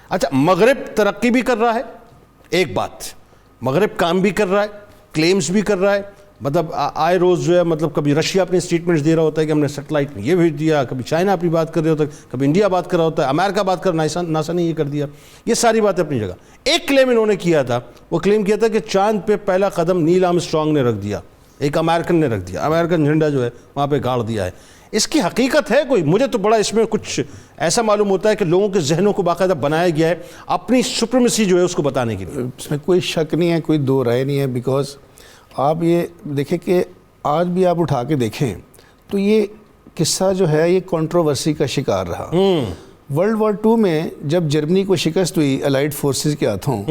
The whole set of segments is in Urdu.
اچھا مغرب ترقی بھی کر رہا ہے، ایک بات، مغرب کام بھی کر رہا ہے، کلیمز بھی کر رہا ہے، مطلب آئے روز جو ہے مطلب کبھی رشیا اپنے اسٹیٹمنٹس دے رہا ہوتا ہے کہ ہم نے سیٹلائٹ میں یہ بھیج دیا، کبھی چائنا اپنی بات کر رہا ہوتا ہے، کبھی انڈیا بات کر رہا ہوتا ہے، امریکہ بات کر رہا، ناسا نے یہ کر دیا. یہ ساری باتیں اپنی جگہ. ایک کلیم انہوں نے کیا تھا، وہ کلیم کیا تھا کہ چاند پہ پہلا قدم نیل آرمسٹرانگ نے رکھ دیا، ایک امریکن نے رکھ دیا، امریکن جھنڈا جو ہے وہاں پہ گاڑ دیا ہے. اس کی حقیقت ہے کوئی؟ مجھے تو بڑا اس میں کچھ ایسا معلوم ہوتا ہے کہ لوگوں کے ذہنوں کو باقاعدہ بنایا گیا ہے اپنی سپریمیسی جو ہے اس کو بتانے کے لیے. اس میں کوئی شک نہیں ہے، کوئی دو رائے نہیں ہے. بیکاز آپ یہ دیکھیں کہ آج بھی آپ اٹھا کے دیکھیں تو یہ قصہ جو ہے یہ کنٹروورسی کا شکار رہا. ورلڈ وار 2 میں جب جرمنی کو شکست ہوئی الائڈ فورسز کے ہاتھوں،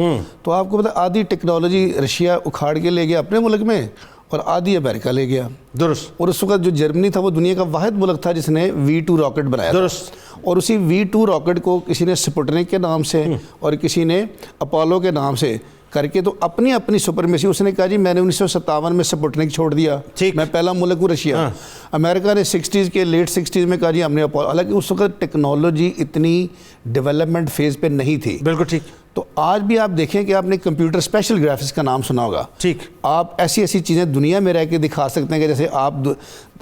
تو آپ کو پتہ آدھی ٹیکنالوجی رشیا اکھاڑ کے لے گیا اپنے ملک میں اور آدھی امریکہ لے گیا. درست. اور اس وقت جو جرمنی تھا وہ دنیا کا واحد ملک تھا جس نے V2 راکٹ بنایا. درست. اور اسی V2 راکٹ کو کسی نے سپوٹنک کے نام سے اور کسی نے اپولو کے نام سے کر کے تو اپنی اپنی سپرمیسی. اس نے کہا جی میں نے 1957 میں سپوٹنک چھوڑ دیا، میں پہلا ملک ہوں رشیا. امریکہ نے 60s کے لیٹ 60s میں کہا جی ہم نے اپولو. حالانکہ اس وقت ٹیکنالوجی اتنی ڈیولپمنٹ فیز پہ نہیں تھی. بالکل ٹھیک. تو آج بھی آپ دیکھیں کہ آپ نے کمپیوٹر اسپیشل گرافکس کا نام سنا ہوگا. ٹھیک. آپ ایسی ایسی چیزیں دنیا میں رہ کے دکھا سکتے ہیں کہ جیسے آپ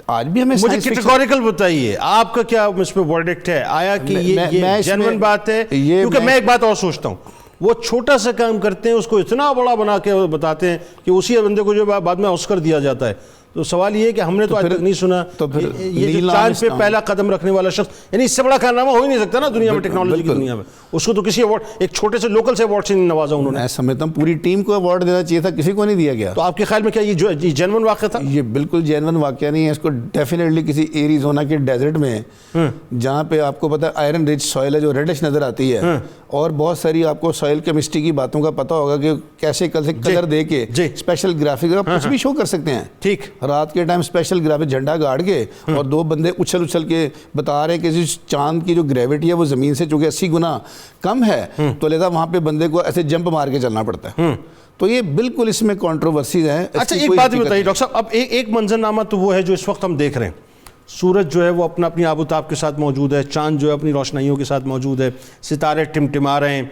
آج بھی ہمیں مجھے کیٹیگوریکل بتائیے آپ کا کیا اس پہ ورڈکٹ ہے؟ آیا کہ یہ جنون بات ہے؟ کیونکہ میں ایک بات اور سوچتا ہوں، وہ چھوٹا سا کام کرتے ہیں اس کو اتنا بڑا بنا کے بتاتے ہیں کہ اسی بندے کو جو بعد میں آسکر دیا جاتا ہے. تو سوال یہ ہے کہ ہم نے تو آج تک نہیں سنا یہ جو چاند پہ پہلا قدم رکھنے والا شخص، یعنی اس سے بڑا کارنامہ ہو ہی نہیں سکتا نا دنیا میں، ٹیکنالوجی کی دنیا میں. اس کو تو کسی ایوارڈ، ایک چھوٹے سے لوکل سے ایوارڈ سے نہیں نوازا انہوں نے. میں سمجھتا ہوں پوری ٹیم کو ایوارڈ دینا چاہیے تھا، کسی کو نہیں دیا گیا. تو آپ کے خیال میں کیا یہ جینون واقعہ تھا؟ یہ بالکل جینون واقعہ نہیں ہے. اس کو ڈیفینیٹلی کسی ایریزونا کے ڈیزرٹ میں جہاں پہ آپ کو پتا آئرن رچ سوئل ہے جو ریڈش نظر آتی ہے، اور بہت ساری آپ کو سوئل کیمسٹری کی باتوں کا پتہ ہوگا کہ کیسے کلر دے کے اسپیشل گرافک آپ کچھ بھی شو کر سکتے ہیں. ٹھیک. رات کے ٹائم اسپیشل گرافک جھنڈا گاڑ کے اور دو بندے اچھل کے بتا رہے ہیں کہ چاند کی جو گریوٹی ہے وہ زمین سے چونکہ 80 گنا کم ہے تو لہذا وہاں پہ بندے کو ایسے جمپ مار کے چلنا پڑتا ہے. تو یہ بالکل اس میں کنٹروورسیز ہیں. اچھا ایک بات بتائیے ڈاکٹر صاحب، اب ایک منظرنامہ تو وہ ہے جو اس وقت ہم دیکھ رہے ہیں، سورج جو ہے وہ اپنی آب و تاب کے ساتھ موجود ہے، چاند جو ہے اپنی روشنائیوں کے ساتھ موجود ہے، ستارے ٹمٹما رہے ہیں،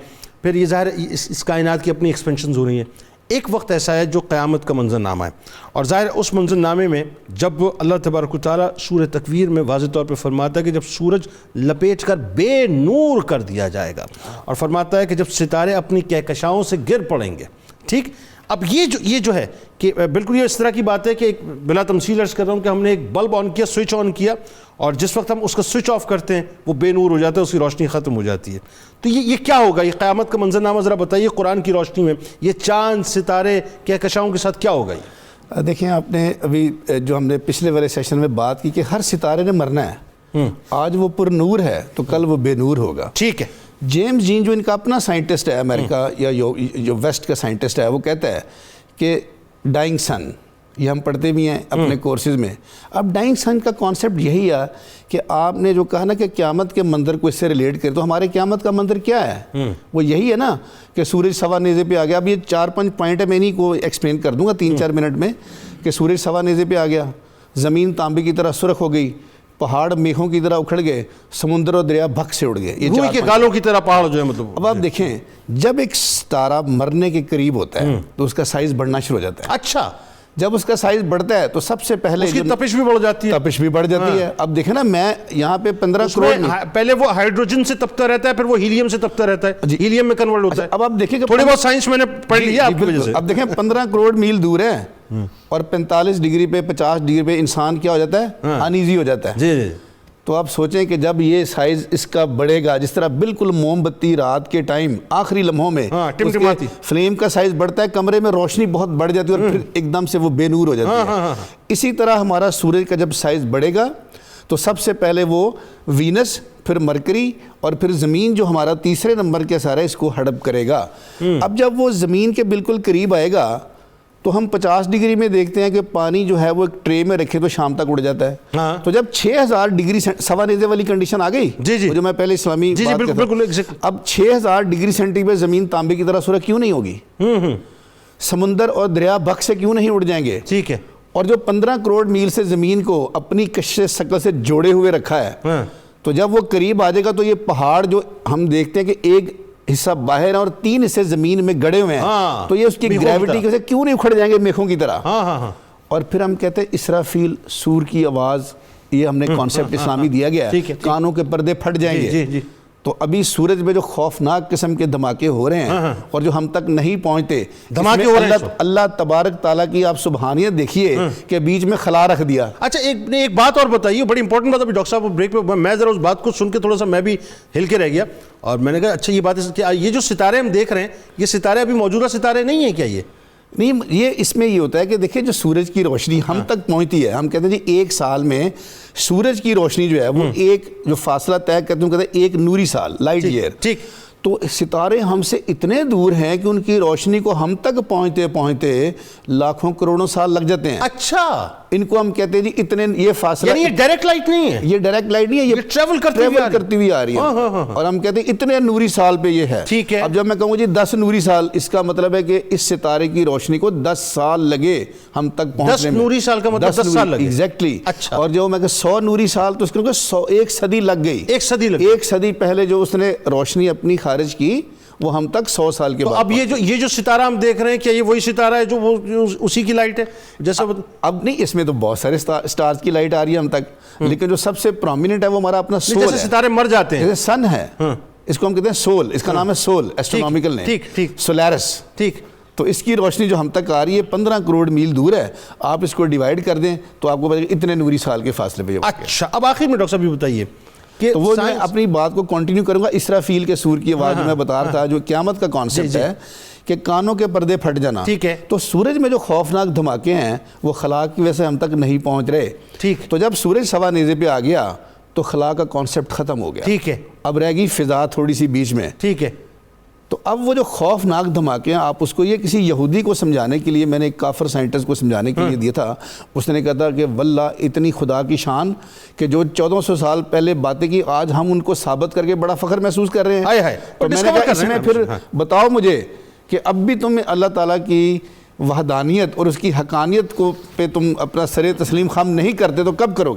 پھر یہ ظاہر اس کائنات کی اپنی ایکسپینشنز ہو رہی ہیں. ایک وقت ایسا ہے جو قیامت کا منظرنامہ ہے، اور ظاہر اس منظرنامے میں جب اللہ تبارک و تعالیٰ سورہ تکویر میں واضح طور پہ فرماتا ہے کہ جب سورج لپیٹ کر بے نور کر دیا جائے گا، اور فرماتا ہے کہ جب ستارے اپنی کہکشاؤں سے گر پڑیں گے. ٹھیک. اب یہ جو ہے کہ بالکل یہ اس طرح کی بات ہے کہ بلا تمثیل عرض کر رہا ہوں کہ ہم نے ایک بلب آن کیا، سوئچ آن کیا، اور جس وقت ہم اس کا سوئچ آف کرتے ہیں وہ بے نور ہو جاتا ہے، اس کی روشنی ختم ہو جاتی ہے. تو یہ کیا ہوگا؟ یہ قیامت کا منظرنامہ ذرا بتائیے قرآن کی روشنی میں، یہ چاند ستارے کہکشاؤں کے ساتھ کیا ہوگا؟ یہ دیکھیں آپ نے ابھی جو ہم نے پچھلے والے سیشن میں بات کی کہ ہر ستارے نے مرنا ہے. آج وہ پر نور ہے تو کل وہ بے نور ہوگا. ٹھیک ہے. جیمز جین جو ان کا اپنا سائنٹسٹ ہے امریکہ یا جو ویسٹ کا سائنٹسٹ ہے، وہ کہتا ہے کہ ڈائنگ سن، یہ ہم پڑھتے بھی ہیں اپنے کورسز میں. اب ڈائنگ سن کا کانسیپٹ یہی ہے کہ آپ نے جو کہا نا کہ قیامت کے منظر کو اس سے ریلیٹ کرے، تو ہمارے قیامت کا منظر کیا ہے؟ وہ یہی ہے نا کہ سورج سوا نیزے پہ آ گیا. اب یہ 4-5 پوائنٹ ہے، میں انہیں کو ایکسپلین کر دوں گا 3-4 منٹ میں. کہ سورج سوا نیزے پہ آ گیا، زمین تانبے کی طرح سرخ ہو گئی، پہاڑ میخوں کی طرح اکھڑ گئے، سمندر اور دریا بھگ سے اڑ گئے. یہ روئی کے گالوں کی طرح پہاڑ جو ہے مطلب. اب آپ دیکھیں جب ایک ستارہ مرنے کے قریب ہوتا ہے تو اس کا سائز بڑھنا شروع ہو جاتا ہے. اچھا. جب اس کا سائز بڑھتا ہے تو سب سے پہلے اس کی تپش بھی بڑھ جاتی ہے. تپش بھی بڑھ جاتی ہے. اب دیکھیں نا میں یہاں پہ 15 کروڑ، پہلے وہ ہائیڈروجن سے تپتا رہتا ہے، پھر وہ ہیلیم سے تپتا رہتا ہے، ہیلیم میں کنورٹ ہوتا ہے. اب آپ دیکھیں کہ تھوڑی بہت سائنس میں نے پڑھ لی ہے آپ کی وجہ سے. اب دیکھیں 15 کروڑ میل دور ہے اور 45 ڈگری پہ 50 ڈگری پہ انسان کیا ہو جاتا ہے؟ انیزی ہو جاتا ہے. جی. تو آپ سوچیں کہ جب یہ سائز اس کا بڑھے گا، جس طرح بالکل موم بتی رات کے ٹائم آخری لمحوں میں فلیم کا سائز بڑھتا ہے، کمرے میں روشنی بہت بڑھ جاتی ہے اور پھر ایک دم سے وہ بے نور ہو جاتی ہے. اسی طرح ہمارا سورج کا جب سائز بڑھے گا تو سب سے پہلے وہ وینس، پھر مرکری اور پھر زمین جو ہمارا تیسرے نمبر کے سارا اس کو ہڑپ کرے گا. اب جب وہ زمین کے بالکل قریب آئے گا تو ہم 50 ڈگری میں دیکھتے ہیں کہ پانی جو ہے وہ ایک ٹرے میں رکھے تو شام تک اڑ جاتا ہے. تو جب 6000 ڈگری سوا نیزے والی کنڈیشن آ گئی جو میں پہلے اسلامی بات کرتا ہوں، اب 6000 ڈگری سینٹی پہ زمین تانبے کی طرح سرخ کیوں نہیں ہوگی؟ سمندر اور دریا بھگ سے کیوں نہیں اڑ جائیں گے؟ ٹھیک ہے. اور جو 15 کروڑ میل سے زمین کو اپنی کشش شکل سے جوڑے ہوئے رکھا ہے، تو جب وہ قریب آ جائے گا تو یہ پہاڑ جو ہم دیکھتے ہیں کہ ایک حصہ باہر ہے اور 3 حصے زمین میں گڑے ہوئے ہیں, تو یہ اس کی گریوٹی کی وجہ سے کیوں نہیں اکھڑ جائیں گے میخوں کی طرح. اور پھر ہم کہتے ہیں اسرافیل سور کی آواز, یہ ہم نے کانسیپٹ اسلامی دیا گیا ہے, کانوں کے پردے پھٹ جائیں گے. تو ابھی سورج میں جو خوفناک قسم کے دھماکے ہو رہے ہیں اور جو ہم تک نہیں پہنچتے, دھماکے ہو رہے ہیں, اللہ تبارک تعالیٰ کی آپ سبحانیت دیکھیے کہ بیچ میں خلا رکھ دیا. اچھا ایک بات اور بتائیے, بڑی امپورٹنٹ بات. ابھی ڈاکٹر صاحب بریک پہ میں ذرا اس بات کو سن کے تھوڑا سا میں بھی ہل کے رہ گیا, اور میں نے کہا اچھا یہ بات ہے کہ یہ جو ستارے ہم دیکھ رہے ہیں, یہ ستارے ابھی موجودہ ستارے نہیں ہیں کیا؟ یہ نہیں, یہ اس میں یہ ہوتا ہے کہ دیکھیں جو سورج کی روشنی ہم تک پہنچتی ہے, ہم کہتے ہیں جی 1 سال میں سورج کی روشنی جو ہے وہ ایک جو فاصلہ طے کرتے ہیں کہتے ہیں 1 نوری سال, لائٹ ایئر. ٹھیک. تو ستارے ہم سے اتنے دور ہیں کہ ان کی روشنی کو ہم تک پہنچتے پہنچتے لاکھوں کروڑوں سال لگ جاتے ہیں. اچھا, ان کو ہم کہتے ہیں جی اتنے, یہ فاصلہ یعنی یہ ڈائریکٹ لائٹ نہیں ہے, یہ ڈائریکٹ لائٹ نہیں ہے, یہ ٹریول کرتی ہوئی آ رہی ہے. اور ہم کہتے ہیں اتنے نوری سال پہ یہ ہے. ٹھیک ہے. اب جب میں کہوں جی 10 نوری سال, اس کا مطلب ہے کہ اس ستارے کی روشنی کو 10 سال لگے ہم تک پہنچنے میں. 10 نوری سال کا مطلب 10 سال لگے. ایگزیکٹلی. اچھا. اور جو میں کہ 100 نوری سال, تو اس کو 1 صدی لگ گئی. 1 صدی لگ گئی. 1 صدی پہلے جو اس نے روشنی اپنی خارج کی وہ ہم تک 100 سال کے بعد. اب یہ جو ستارہ ہم دیکھ رہے ہیں, کیا یہ وہی ستارہ ہے جو وہ اسی کی لائٹ ہے جیسا؟ اب نہیں, اس میں تو بہت سارے سٹارز کی لائٹ آ رہی ہے ہم تک, لیکن جو سب سے پرومیننٹ ہے وہ ہمارا اپنا سول ہے. جیسے ستارے مر جاتے ہیں, جیسے سن ہے, اس کو ہم کہتے ہیں سول, اس کا نام ہے سول, ایسٹرونومیکل نے. ٹھیک. سولیرس. ٹھیک. تو اس کی روشنی جو ہم تک آ رہی ہے 15 کروڑ میل دور ہے. آپ اس کو ڈیوائیڈ کر دیں تو آپ کو پتہ ہے اتنے نوری سال کے فاصلے پہ. اچھا, اب آخر میں ڈاکٹر صاحب یہ بتائیے کہ تو وہ میں اپنی بات کو کنٹینیو کروں گا. اسرافیل کے سور کی آواز میں بتا رہا تھا, جو قیامت کا کانسیپٹ ہے کہ کانوں کے پردے پھٹ جانا. ٹھیک ہے. تو سورج میں جو خوفناک دھماکے ہیں وہ خلا کی وجہ سے ہم تک نہیں پہنچ رہے. ٹھیک. تو جب سورج سوا نیزے پہ آ گیا تو خلا کا کانسیپٹ ختم ہو گیا. ٹھیک ہے. اب رہ گئی فضا تھوڑی سی بیچ میں. ٹھیک ہے. تو اب وہ جو خوفناک دھماکے ہیں, آپ اس کو یہ کسی یہودی کو سمجھانے کے لیے, میں نے ایک کافر سائنٹسٹ کو سمجھانے کے لیے دیا تھا, اس نے کہا تھا کہ واللہ اتنی خدا کی شان کہ جو 1400 سال پہلے باتیں کی آج ہم ان کو ثابت کر کے بڑا فخر محسوس کر رہے ہیں. تو میں نے کہا اس میں پھر بتاؤ مجھے کہ اب بھی تم اللہ تعالیٰ کی وحدانیت اور اس کی حقانیت کو پہ تم اپنا سر تسلیم خم نہیں کرتے تو کب کرو گے؟